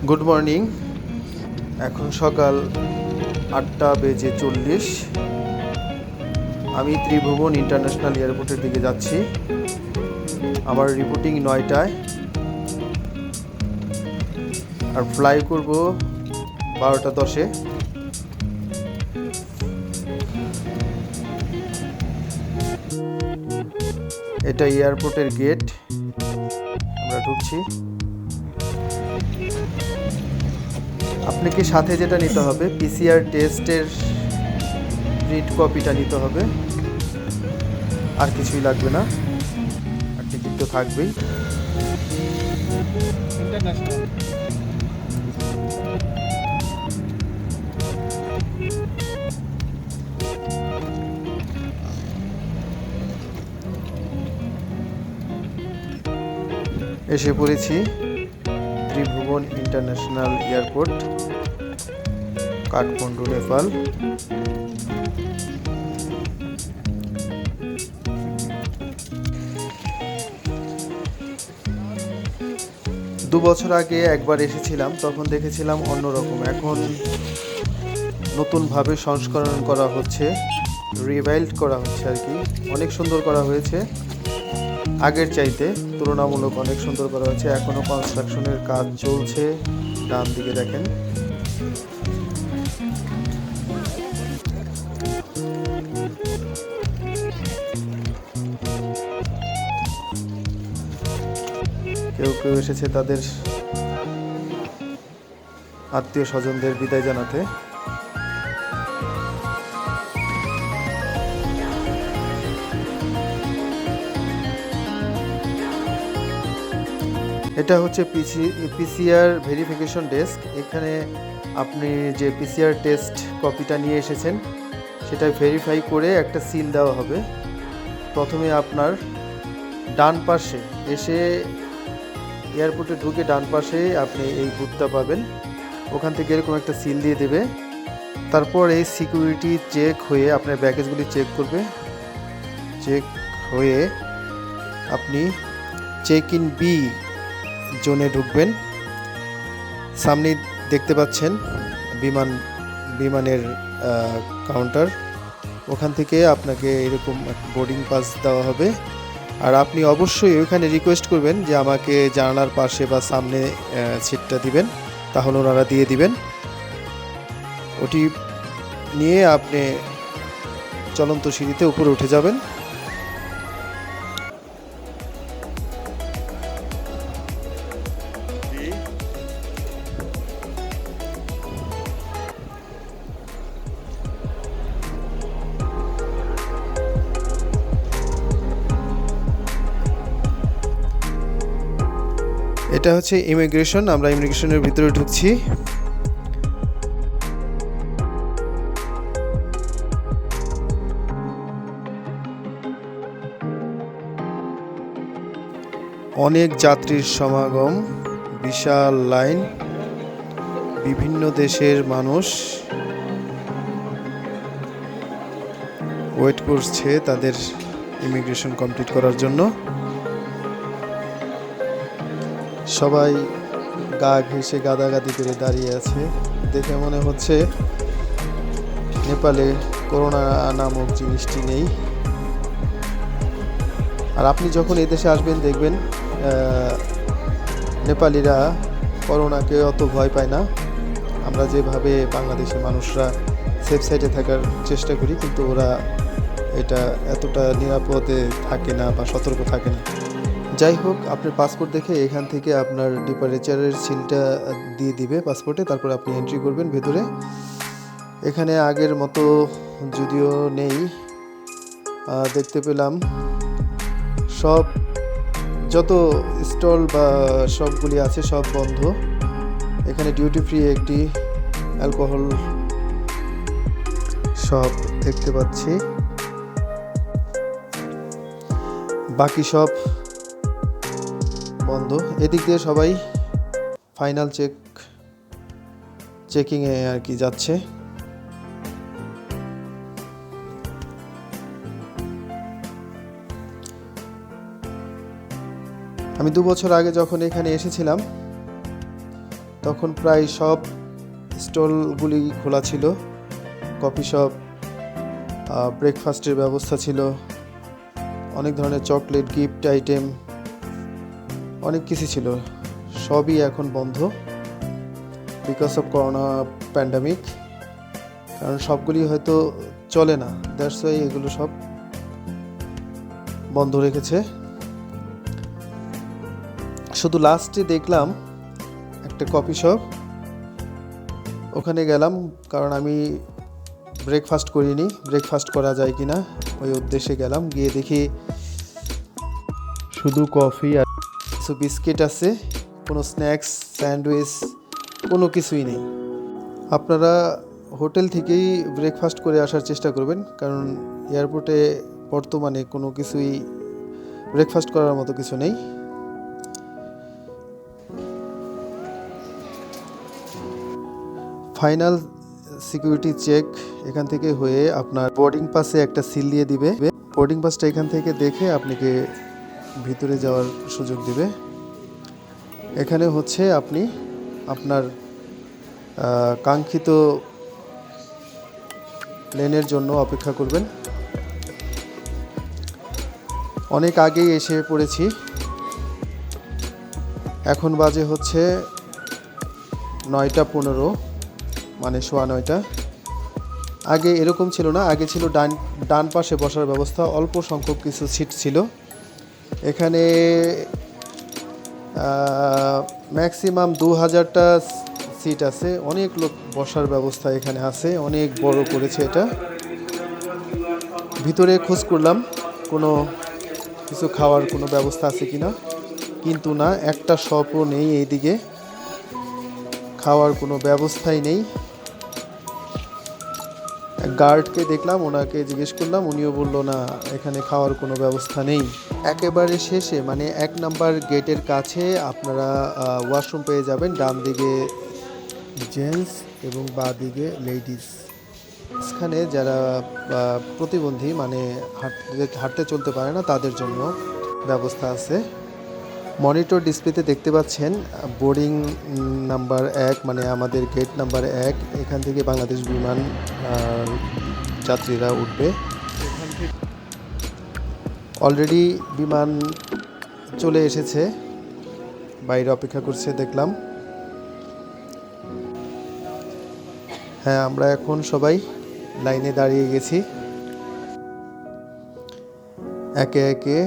Good morning. এখন সকাল 8:40। আমি ত্রিভুবন ইন্টারন্যাশনাল এয়ারপোর্টের দিকে যাচ্ছি। আমার রিপোর্টিং 9টায়, আর ফ্লাই করব 12:10-এ। এটা এয়ারপোর্টের গেট, আমরা ঢুকছি। আপনাকে সাথে যেটা নিতে হবে, পিসিআর টেস্টের প্রিন্ট কপিটা নিতে হবে, আর কিছুই লাগবে না। আর টিকিট তো থাকবেই। এসে পড়েছি ত্রিভুবন ইন্টারন্যাশনাল এয়ারপোর্ট, কাঠমান্ডু, নেপাল। দু বছর আগে একবার এসেছিলাম, তখন দেখেছিলাম অন্যরকম। এখন নতুনভাবে সংস্করণ করা হচ্ছে, রিভাইল্ড করা হচ্ছে আর কি। অনেক সুন্দর করা হয়েছে, আগের চাইতে তুলনামূলক অনেক সুন্দর করা হয়েছে। এখনও কনস্ট্রাকশনের কাজ চলছে। ডান দিকে দেখেন। কেউ কেউ এসেছে তাদের আত্মীয় স্বজনদের বিদায় জানাতে। এটা হচ্ছে পিসিআর ভেরিফিকেশন ডেস্ক। এখানে আপনি যে পিসিআর টেস্ট কপিটা নিয়ে এসেছেন সেটা ভেরিফাই করে একটা সিল দেওয়া হবে। প্রথমে আপনার ডান পাশে এসে, এয়ারপোর্টে ঢুকে ডান পাশে আপনি এই বুথটা পাবেন। ওখান থেকে এরকম একটা সিল দিয়ে দেবে। তারপর এই সিকিউরিটি চেক হয়ে আপনার ব্যাগেজগুলি চেক করবে। চেক হয়ে আপনি চেক ইন বি জোনে ঢুকবেন। সামনে দেখতে পাচ্ছেন বিমানের কাউন্টার। ওখান থেকে আপনাকে এরকম বোর্ডিং পাস দেওয়া হবে। আর আপনি অবশ্যই ওইখানে রিকোয়েস্ট করবেন যে আমাকে জানালার পাশে বা সামনে সিটটা দিবেন, তাহলে ওনারা দিয়ে দিবেন। ওটি নিয়ে আপনি চলন্ত সিঁড়িতে উপরে উঠে যাবেন। এটা হচ্ছে ইমিগ্রেশন। আমরা ইমিগ্রেশনের ভিতরে ঢুকছি। অনেক যাত্রীর সমাগম, বিশাল লাইন, বিভিন্ন দেশের মানুষ ওয়েট করছে তাদের ইমিগ্রেশন কমপ্লিট করার জন্য। সবাই গা ঘেঁষে গাদাগাদি করে দাঁড়িয়ে আছে। দেখে মনে হচ্ছে নেপালে করোনা নামক জিনিসটি নেই। আর আপনি যখন এই দেশে আসবেন দেখবেন নেপালিরা করোনাকে অত ভয় পায় না। আমরা যেভাবে বাংলাদেশের মানুষরা সেফ সাইডে থাকার চেষ্টা করি, কিন্তু ওরা এটা এতটা নিরাপদে থাকে না বা সতর্ক থাকে না। যাই হোক, আপনার পাসপোর্ট দেখে এখান থেকে আপনার ডিপারেচারের সিলটা দিয়ে দিবে পাসপোর্টে। তারপর আপনি এন্ট্রি করবেন ভেতরে। এখানে আগের মতো যদিও নেই, দেখতে পেলাম সব যত স্টল বা শপগুলি আছে সব বন্ধ। এখানে ডিউটি ফ্রি একটি অ্যালকোহল শপ দেখতে পাচ্ছি, বাকি সব বন্ধ। এদিক দিয়ে সবাই ফাইনাল চেকিংয়ে আর কি যাচ্ছে। আমি 2 বছর আগে যখন এখানে এসেছিলাম তখন প্রায় সব স্টলগুলি খোলা ছিল। কফি শপ, ব্রেকফাস্টের ব্যবস্থা ছিল, অনেক ধরনের চকলেট, গিফট আইটেম, অনেক কিছু ছিল। সবই এখন বন্ধ বিকজ অফ করোনা প্যান্ডামিক। কারণ সবগুলি হয়তো চলে না, দ্যাটস ওয়াই এগুলো সব বন্ধ রেখেছে। শুধু লাস্টে দেখলাম একটা কফি শপ, ওখানে গেলাম কারণ আমি ব্রেকফাস্ট করিনি, ব্রেকফাস্ট করা যায় কি না ওই উদ্দেশ্যে গেলাম। গিয়ে দেখি শুধু কফি আর কিছু বিস্কিট আছে, কোনো স্ন্যাক্স, স্যান্ডউইচ কোনো কিছুই নেই। আপনারা হোটেল থেকেই ব্রেকফাস্ট করে আসার চেষ্টা করবেন, কারণ এয়ারপোর্টে বর্তমানে কোনো কিছুই ব্রেকফাস্ট করার মতো কিছু নেই। ফাইনাল সিকিউরিটি চেক এখান থেকে হয়ে আপনার বোর্ডিং পাসে একটা সিল দিয়ে দিবে। বোর্ডিং পাসটা এখান থেকে দেখে আপনাকে ভিতরে যাওয়ার সুযোগ দিবে। এখানে হচ্ছে আপনি আপনার কাঙ্ক্ষিত প্লেনের জন্য অপেক্ষা করবেন। অনেক আগেই এসে পড়েছি, এখন বাজে হচ্ছে 9:15, মানে 9:15। আগে এরকম ছিল না, আগে ছিল ডান পাশে বসার ব্যবস্থা, অল্প সংখ্যক কিছু সিট ছিল। এখানে ম্যাক্সিমাম 2000টা সিট আছে, অনেক লোক বসার ব্যবস্থা এখানে আছে, অনেক বড় করেছে এটা। ভিতরে খোঁজ করলাম কোনো কিছু খাওয়ার কোনো ব্যবস্থা আছে কিনা, কিন্তু না, একটা শপও নেই এইদিকে, খাওয়ার কোনো ব্যবস্থাই নেই। গার্ডকে দেখলাম, ওনাকে জিজ্ঞেস করলাম, উনিও বলল না, এখানে খাওয়ার কোনো ব্যবস্থা নেই। একেবারে শেষে মানে 1 নাম্বার গেটের কাছে আপনারা ওয়াশরুম পেয়ে যাবেন, ডান দিকে জেন্টস এবং বাঁ দিকে লেডিস। এখানে যারা প্রতিবন্ধী, মানে হাঁটতে চলতে পারে না, তাদের জন্য ব্যবস্থা আছে। মনিটর ডিসপ্লেতে দেখতে পাচ্ছেন বোর্ডিং নাম্বার 1, মানে আমাদের গেট নাম্বার 1, এখান থেকে বাংলাদেশ বিমান যাত্রীরা উঠবে। অলরেডি বিমান চলে এসেছে, বাইরে অপেক্ষা করছে দেখলাম। হ্যাঁ, আমরা এখন সবাই লাইনে দাঁড়িয়ে গেছি, একে একে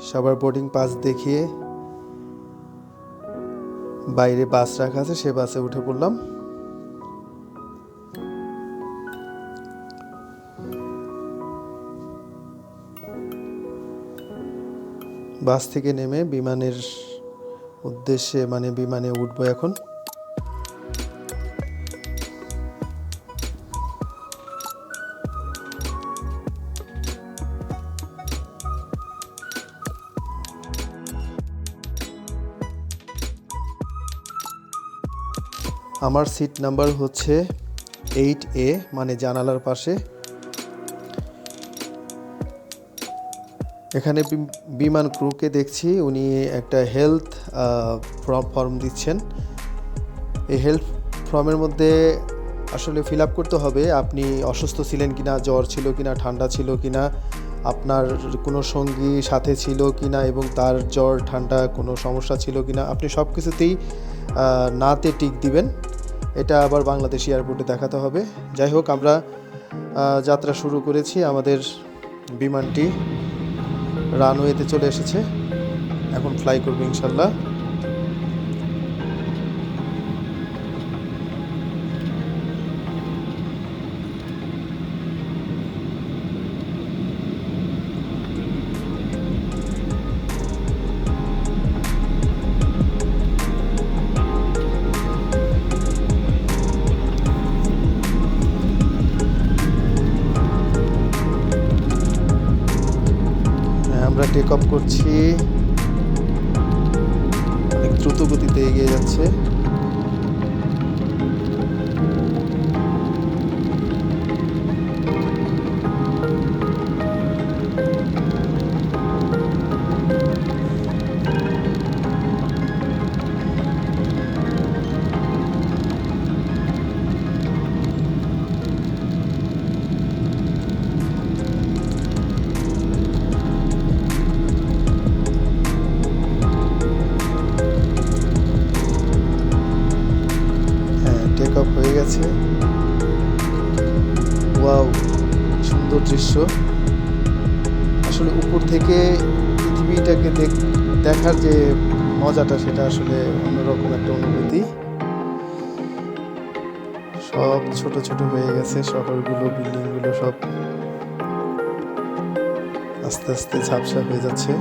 সবার বোর্ডিং পাস দেখিয়ে বাইরে বাস রাখা আছে, সে বাসে উঠে পড়লাম। বাস থেকে নেমে বিমানের উদ্দেশ্যে, মানে বিমানে উঠবো এখন। আমার সিট নাম্বার হচ্ছে 8A, মানে জানালার পাশে। এখানে বিমান ক্রুকে দেখছি, উনি একটা হেলথ ফর্ম দিচ্ছেন। এই হেলথ ফর্মের মধ্যে আসলে ফিল আপ করতে হবে আপনি অসুস্থ ছিলেন কিনা, জ্বর ছিল কিনা, ঠান্ডা ছিল কিনা, আপনার কোনো সঙ্গী সাথে ছিল কিনা এবং তার জ্বর ঠান্ডা কোনো সমস্যা ছিল কিনা, আপনি সব কিছুতেই নাতে টিক দিবেন। এটা আবার বাংলাদেশ এয়ারপোর্টে দেখাতে হবে। যাই হোক, আমরা যাত্রা শুরু করেছি। আমাদের বিমানটি রানওয়েতে চলে এসেছে, এখন ফ্লাই করবে ইনশাল্লাহ। আমরা টেক অফ করছি, অনেক দ্রুত গতিতে এগিয়ে যাচ্ছে। আছে। ওয়াও, সুন্দর দৃশ্য। আসলে উপর থেকে পৃথিবীটাকে দেখার যে মজাটা, সেটা আসলে অন্যরকম একটা অনুভূতি। সব ছোট ছোট হয়ে গেছে, শহরগুলো, বিল্ডিংগুলো সব আস্তে আস্তে ঝাপসা হয়ে যাচ্ছে।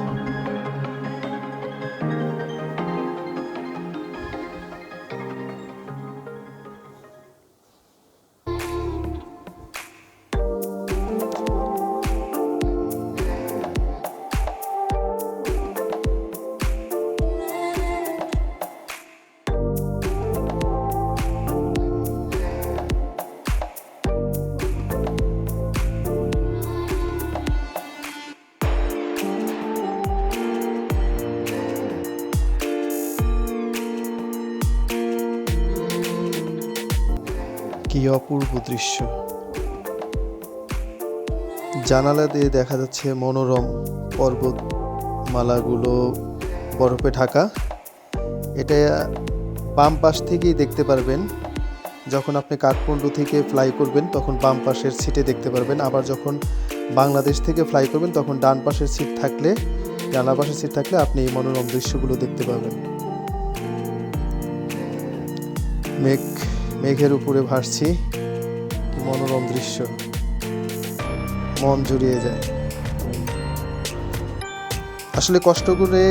কি অপূর্ব দৃশ্য! জানালা দিয়ে দেখা যাচ্ছে মনোরম পর্বতমালাগুলো বরফে ঢাকা। এটা বাম পাশ থেকেই দেখতে পারবেন। যখন আপনি কাঠমান্ডু থেকে ফ্লাই করবেন তখন বাম পাশের সিটে দেখতে পারবেন। আবার যখন বাংলাদেশ থেকে ফ্লাই করবেন তখন ডান পাশের সিট থাকলে, জানলা পাশের সিট থাকলে আপনি এই মনোরম দৃশ্যগুলো দেখতে পাবেন। মেঘের উপরে ভাসছি, কি মনোরম দৃশ্য, মন জুড়িয়ে যায়। আসলে কষ্ট করে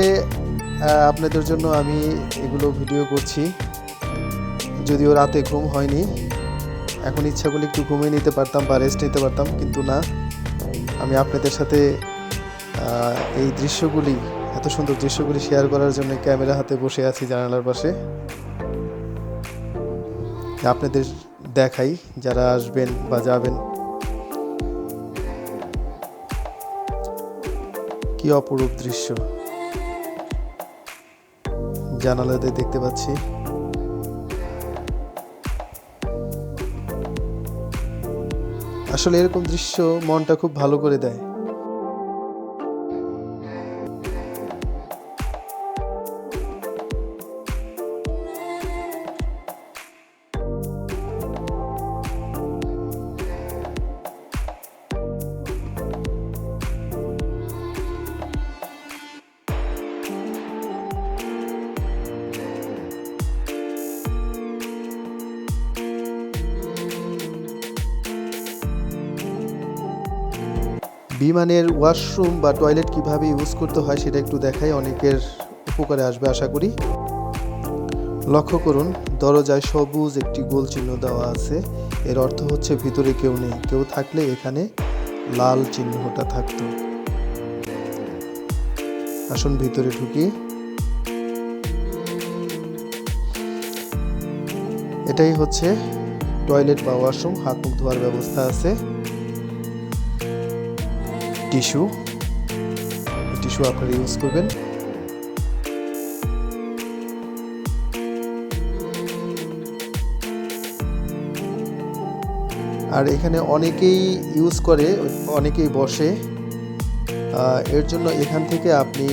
আপনাদের জন্য আমি এগুলো ভিডিও করছি, যদিও রাতে ঘুম হয়নি। এখন ইচ্ছা করলে একটু ঘুমিয়ে নিতে পারতাম বা রেস্ট নিতে পারতাম, কিন্তু না, আমি আপনাদের সাথে এই দৃশ্যগুলি, এত সুন্দর দৃশ্যগুলি শেয়ার করার জন্য ক্যামেরা হাতে বসে আছি জানালার পাশে। আপনাদের দেখাই, যারা আসবেন বা যাবেন। কি অপরূপ দৃশ্য জানালাতে দেখতে পাচ্ছি। আসলে এরকম দৃশ্য মনটা খুব ভালো করে দেয়। বিমানের ওয়াশরুম বা টয়লেট কিভাবে ইউজ করতে হয় সেটা একটু দেখাই, অনেকের উপকারে আসবে আশা করি। লক্ষ্য করুন, দরজায় সবুজ একটি গোল চিহ্ন দেওয়া আছে। এর অর্থ হচ্ছে ভিতরে কেউ নেই। কেউ থাকলে এখানে লাল চিহ্নটা থাকতো। আসুন ভিতরে ঢুকি। এটাই হচ্ছে টয়লেট বা ওয়াশরুম। হাত মুখ ধোয়ার ব্যবস্থা আছে। টিস্যু আপনারা ইউজ করবেন। আর এখানে অনেকেই ইউজ করে, অনেকেই বসে। এর জন্য এখান থেকে আপনি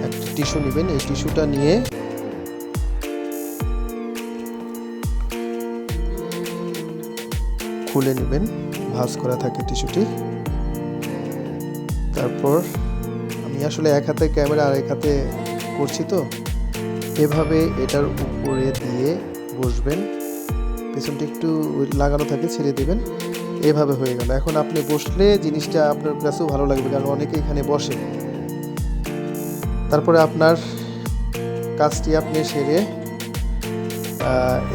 একটা টিস্যু নেবেন। এই টিস্যুটা নিয়ে খুলে নেবেন, ভাঁজ করা থাকে টিস্যুটি। তারপর আমি আসলে এক হাতে ক্যামেরা আর এক হাতে করছি, তো এভাবে এটার উপরে দিয়ে বসবেন। পেছনটা একটু লাগানো থাকে, ছেড়ে দেবেন। এভাবে হয়ে গেল। এখন আপনি বসলে জিনিসটা আপনার কাছেও ভালো লাগবে, কারণ অনেকে এখানে বসে। তারপরে আপনার কাজটি আপনি সেরে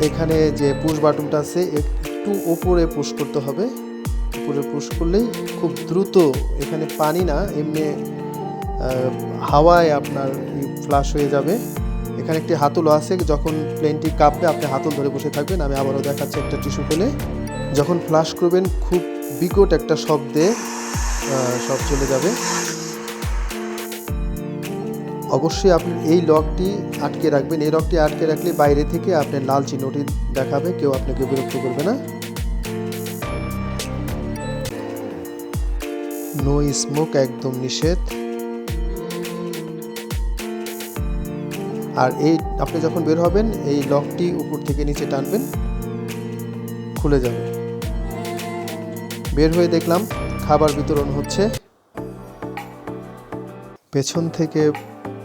এখানে যে পুশ বাটনটা আছে একটু উপরে পুশ করতে হবে। উপরে পুশ করলেই খুব দ্রুত, এখানে পানি না, এমনি হাওয়ায় আপনার ফ্লাশ হয়ে যাবে। এখানে একটি হাতলও আছে, যখন প্লেনটি কাঁপবে আপনি হাতল ধরে বসে থাকবেন। আমি আবারও দেখাচ্ছি একটা টিস্যু ফেলে। যখন ফ্লাশ করবেন খুব বিকট একটা শব্দে সব চলে যাবে। অবশ্যই আপনি এই লকটি আটকে রাখবেন। এই লকটি আটকে রাখলে বাইরে থেকে আপনার লাল চিহ্নটি দেখাবে, কেউ আপনাকে বিরক্ত করবে না। নো স্মোক, একদম নিষেধ। আর এই আপনি যখন বের হবেন এই লকটি উপর থেকে নিচে টানবেন, খুলে যাবে। বের হয়ে দেখলাম খাবার বিতরণ হচ্ছে। পেছন থেকে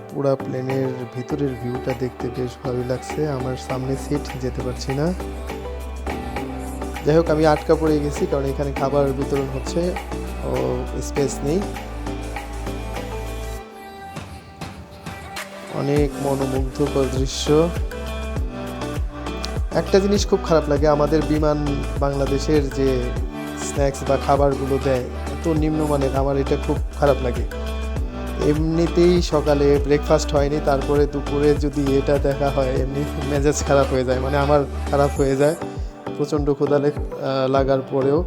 পুরা প্লেনের ভিতরের ভিউটা দেখতে বেশ ভালোই লাগছে। আমার সামনে সিট, যেতে পারছি না। যাই হোক, আমি আটকা পড়ে গেছি কারণ এখানে খাবার বিতরণ হচ্ছে ও স্পেস নেই। অনেক মনোমুগ্ধকর দৃশ্য। একটা জিনিস খুব খারাপ লাগে, আমাদের বিমান বাংলাদেশের যে স্ন্যাক্স বা খাবারগুলো দেয় এত নিম্নমানের, আমার এটা খুব খারাপ লাগে। এমনিতেই সকালে ব্রেকফাস্ট হয়নি, তারপরে দুপুরে যদি এটা দেখা হয় এমনি মেজাজ খারাপ হয়ে যায়, মানে আমার খারাপ হয়ে যায়। প্রচণ্ড ক্ষুধা লাগার পরেও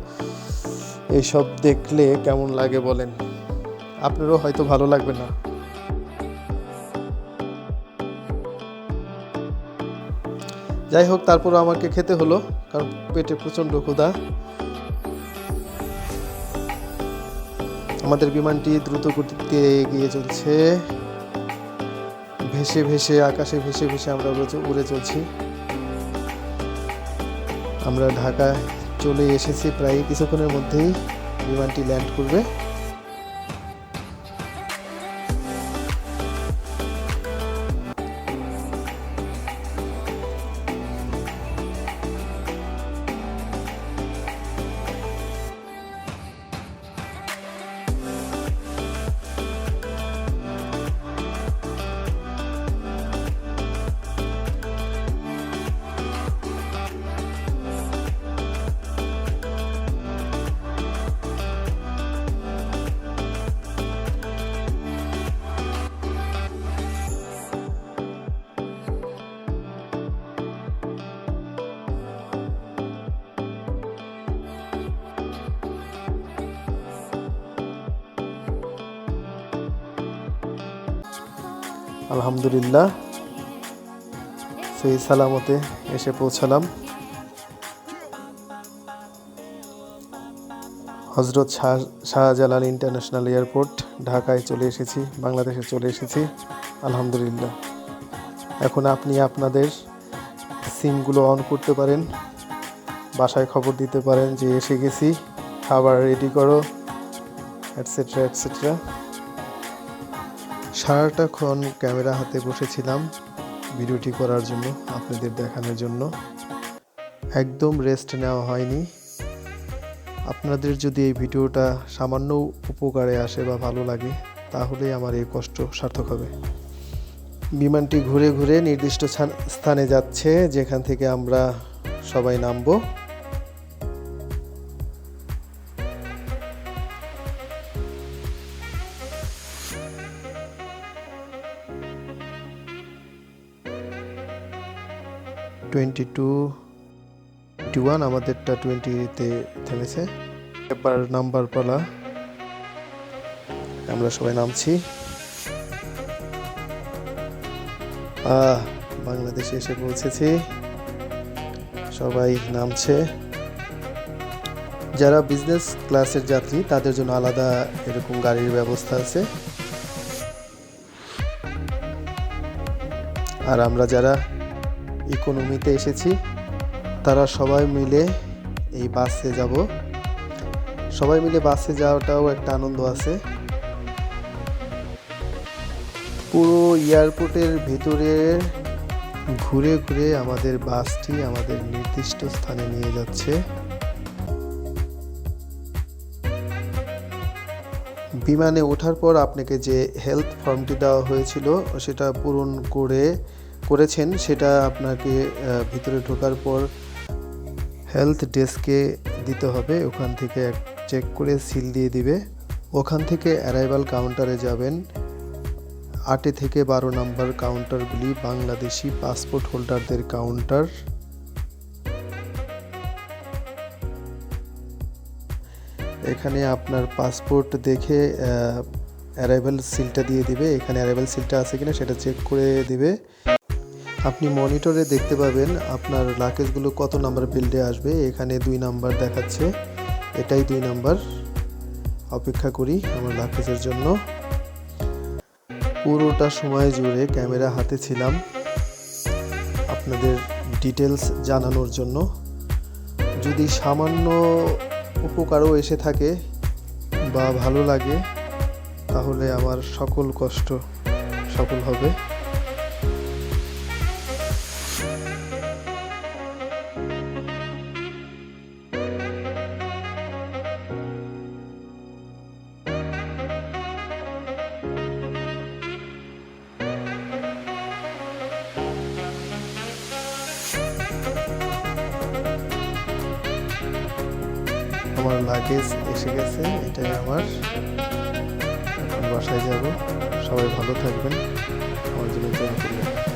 এইসব দেখলে কেমন লাগে বলেন? আপনারও হয়তো ভালো লাগবে না। যাই হোক, তারপরও আমাকে খেতে হলো কারণ পেটে প্রচণ্ড ক্ষুধা। আমাদের বিমানটি দ্রুত গতিতে এগিয়ে চলছে। ভেসে ভেসে আকাশে ভেসে ভেসে আমরা উড়ে চলছি। আমরা ঢাকায় চলে এসেছি, প্রায় কিছুক্ষণের মধ্যেই বিমানটি ল্যান্ড করবে। আলহামদুলিল্লাহ, সেই সালামতে এসে পৌঁছালাম। হজরত শাহজালাল ইন্টারন্যাশনাল এয়ারপোর্ট, ঢাকায় চলে এসেছি, বাংলাদেশে চলে এসেছি। আলহামদুলিল্লাহ, এখন আপনি আপনাদের সিমগুলো অন করতে পারেন, বাসায় খবর দিতে পারেন যে এসে গেছি, খাবার রেডি করো, এটসেট্রা এটসেট্রা। সারাটাক্ষণ ক্যামেরা হাতে বসেছিলাম ভিডিওটি করার জন্য, আপনাদের দেখানোর জন্য। একদম রেস্ট নেওয়া হয়নি। আপনাদের যদি এই ভিডিওটা সামান্য উপকারে আসে বা ভালো লাগে, তাহলেই আমার এই কষ্ট সার্থক হবে। বিমানটি ঘুরে ঘুরে নির্দিষ্ট স্থানে যাচ্ছে, যেখান থেকে আমরা সবাই নামবো। আমাদেরটা 20-তে থেমেছে। এবার নাম্বার পালা, আমরা সবাই নামছি। বাংলাদেশে এসে পৌঁছেছি, সবাই নামছে। যারা বিজনেস ক্লাসের যাত্রী তাদের জন্য আলাদা এরকম গাড়ির ব্যবস্থা আছে। আর আমরা যারা ইকোনমিতে এসেছি তারা সবাই মিলে এই বাসে যাব। সবাই মিলে বাসে যাওয়াটাও একটা আনন্দ আছে। পুরো এয়ারপোর্টের ভিতরে ঘুরে ঘুরে আমাদের বাসটি আমাদের নির্দিষ্ট স্থানে নিয়ে যাচ্ছে। বিমানে ওঠার পর আপনাকে যে হেলথ ফর্মটি দেওয়া হয়েছিল সেটা পূরণ করেছেন, সেটা আপনাকে ভিতরে ঢোকার পর হেলথ ডেস্কে দিতে হবে। ওখান থেকে চেক করে সিল দিয়ে দিবে। ওখান থেকে অ্যারাইভাল কাউন্টারে যাবেন। 8 থেকে 12 নম্বর কাউন্টারগুলি বাংলাদেশি পাসপোর্ট হোল্ডারদের কাউন্টার। এখানে আপনার পাসপোর্ট দেখে অ্যারাইভাল সিলটা দিয়ে দিবে। এখানে অ্যারাইভাল সিলটা আছে কিনা সেটা চেক করে দিবে। আপনি মনিটরে দেখতে পাবেন আপনার লাগেজগুলো কত নাম্বার বিল্ডে আসবে। এখানে 2 নাম্বার দেখাচ্ছে, এটাই 2 নাম্বার। অপেক্ষা করি আমার লাগেজের জন্য। পুরোটা সময় জুড়ে ক্যামেরা হাতে ছিলাম আপনাদের ডিটেলস জানানোর জন্য। যদি সামান্য উপকারও এসে থাকে বা ভালো লাগে, তাহলে আমার সকল কষ্ট সফল হবে। আমার লাগেজ এসে গেছে, এটাই আমার। এখন বাসায় যাব। সবাই ভালো থাকবেন, আমার জন্য দোয়া করবেন।